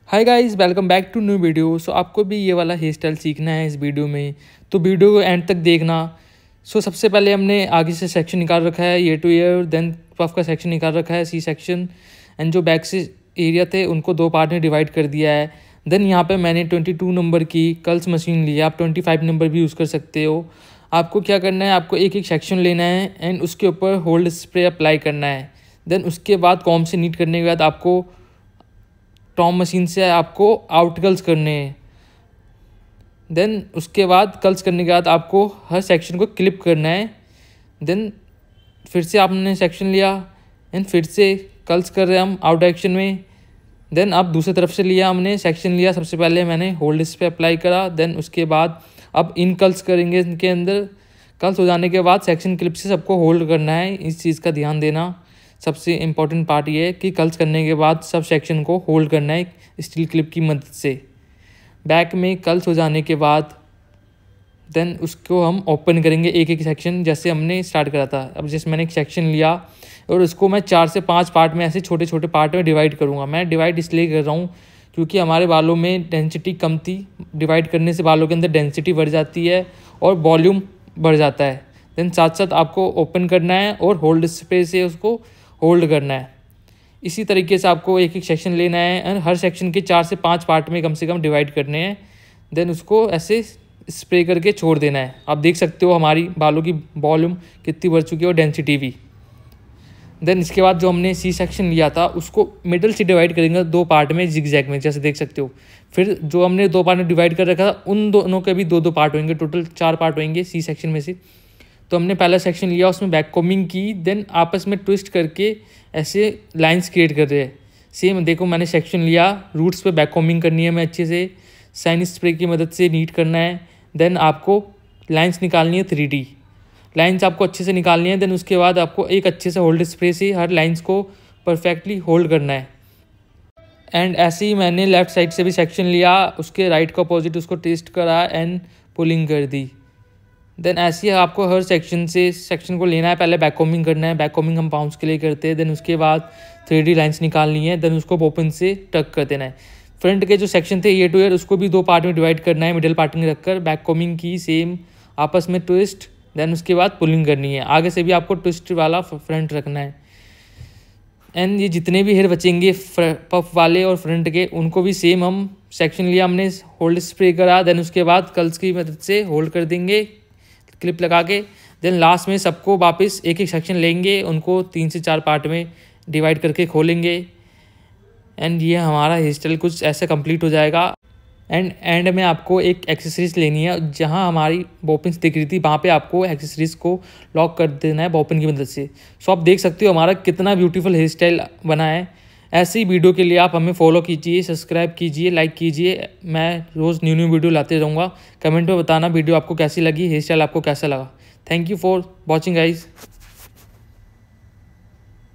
Hi guys, welcome back to new video. So आपको भी ये वाला हेयर स्टाइल सीखना है इस वीडियो में, तो वीडियो को एंड तक देखना। सो सबसे पहले हमने आगे से सेक्शन निकाल रखा है, ear to ear, then puff का सेक्शन निकाल रखा है, सी सेक्शन, एंड जो बैक से एरिया थे उनको दो पार्ट में डिवाइड कर दिया है। देन यहाँ पे मैंने 22 नंबर की कर्ल्स मशीन ली है, आप 25 नंबर भी यूज़ कर सकते हो। आपको क्या करना है, आपको एक एक सेक्शन लेना है एंड उसके ऊपर होल्ड स्प्रे अप्लाई करना है। देन उसके बाद कॉम से नीट करने के बाद आपको टॉम मशीन से आपको आउट कर्ल्स करने हैं। देन उसके बाद कर्ल्स करने के बाद आपको हर सेक्शन को क्लिप करना है। देन फिर से आपने सेक्शन लिया एंड फिर से कर्ल्स कर रहे हैं हम आउट डायरेक्शन में। देन अब दूसरी तरफ से लिया, हमने सेक्शन लिया, सबसे पहले मैंने होल्ड पे अप्लाई करा। देन उसके बाद अब इन कर्ल्स करेंगे, इनके अंदर कर्ल्स हो जाने के बाद सेक्शन क्लिप से सबको होल्ड करना है। इस चीज़ का ध्यान देना, सबसे इम्पॉर्टेंट पार्ट ये है कि कर्ल्स करने के बाद सब सेक्शन को होल्ड करना है स्टील क्लिप की मदद से। बैक में कर्ल्स हो जाने के बाद देन उसको हम ओपन करेंगे एक एक सेक्शन, जैसे हमने स्टार्ट करा था। अब जैसे मैंने एक सेक्शन लिया और उसको मैं 4 से 5 पार्ट में ऐसे छोटे छोटे पार्ट में डिवाइड करूँगा। मैं डिवाइड इसलिए कर रहा हूँ क्योंकि हमारे बालों में डेंसिटी कम थी, डिवाइड करने से बालों के अंदर डेंसिटी बढ़ जाती है और वॉल्यूम बढ़ जाता है। देन साथ साथ आपको ओपन करना है और होल्ड स्प्रे से उसको होल्ड करना है। इसी तरीके से आपको एक एक सेक्शन लेना है एंड हर सेक्शन के 4 से 5 पार्ट में कम से कम डिवाइड करने हैं। देन उसको ऐसे स्प्रे करके छोड़ देना है। आप देख सकते हो हमारी बालों की वॉल्यूम कितनी बढ़ चुकी है और डेंसिटी भी। देन इसके बाद जो हमने सी सेक्शन लिया था उसको मिडल से डिवाइड करेंगे 2 पार्ट में जिगजैग में, जैसे देख सकते हो। फिर जो हमने 2 पार्ट में डिवाइड कर रखा था उन दोनों के भी 2-2 पार्ट होंगे, टोटल 4 पार्ट होंगे सी सेक्शन में से। तो हमने पहला सेक्शन लिया, उसमें बैक कॉम्बिंग की, देन आपस में ट्विस्ट करके ऐसे लाइंस क्रिएट कर रहे हैं। सेम देखो, मैंने सेक्शन लिया, रूट्स पे बैक कॉम्बिंग करनी है, मैं अच्छे से शाइन स्प्रे की मदद से नीट करना है। देन आपको लाइंस निकालनी है 3D लाइंस आपको अच्छे से निकालनी है। देन उसके बाद आपको एक अच्छे से होल्ड स्प्रे से हर लाइंस को परफेक्टली होल्ड करना है। एंड ऐसे ही मैंने लेफ्ट साइड से भी सेक्शन लिया, उसके राइट का अपोजिट उसको ट्विस्ट करा एंड पुलिंग कर दी। देन ऐसे ही आपको हर सेक्शन से सेक्शन को लेना है, पहले बैक कॉम्बिंग करना है। बैक कॉम्बिंग हम पाउंड्स के लिए करते हैं। देन उसके बाद 3D लाइंस निकालनी है, देन उसको ओपन से टक कर देना है। फ्रंट के जो सेक्शन थे ईयर टू ईयर, उसको भी 2 पार्ट में डिवाइड करना है, मिडिल पार्ट में रखकर बैक कॉम्बिंग की, सेम आपस में ट्विस्ट, देन उसके बाद पुलिंग करनी है। आगे से भी आपको ट्विस्ट वाला फ्रंट रखना है। एंड ये जितने भी हेयर बचेंगे पफ वाले और फ्रंट के, उनको भी सेम हम सेक्शन लिया, हमने होल्ड स्प्रे करा, देन उसके बाद कर्ल्स की मदद से होल्ड कर देंगे क्लिप लगा के। देन लास्ट में सबको वापस एक एक सेक्शन लेंगे, उनको 3 से 4 पार्ट में डिवाइड करके खोलेंगे। एंड ये हमारा हेयर स्टाइल कुछ ऐसे कंप्लीट हो जाएगा। एंड में आपको एक एक्सेसरीज लेनी है, जहां हमारी बॉपिन्स दिख रही थी वहाँ पे आपको एक्सेसरीज को लॉक कर देना है बॉपिन की मदद से। सो आप देख सकते हो हमारा कितना ब्यूटीफुल हेयर स्टाइल बना है। ऐसी वीडियो के लिए आप हमें फॉलो कीजिए, सब्सक्राइब कीजिए, लाइक कीजिए। मैं रोज़ न्यू वीडियो लाते रहूँगा। कमेंट में बताना वीडियो आपको कैसी लगी, हेयर स्टाइल आपको कैसा लगा। Thank you for watching guys.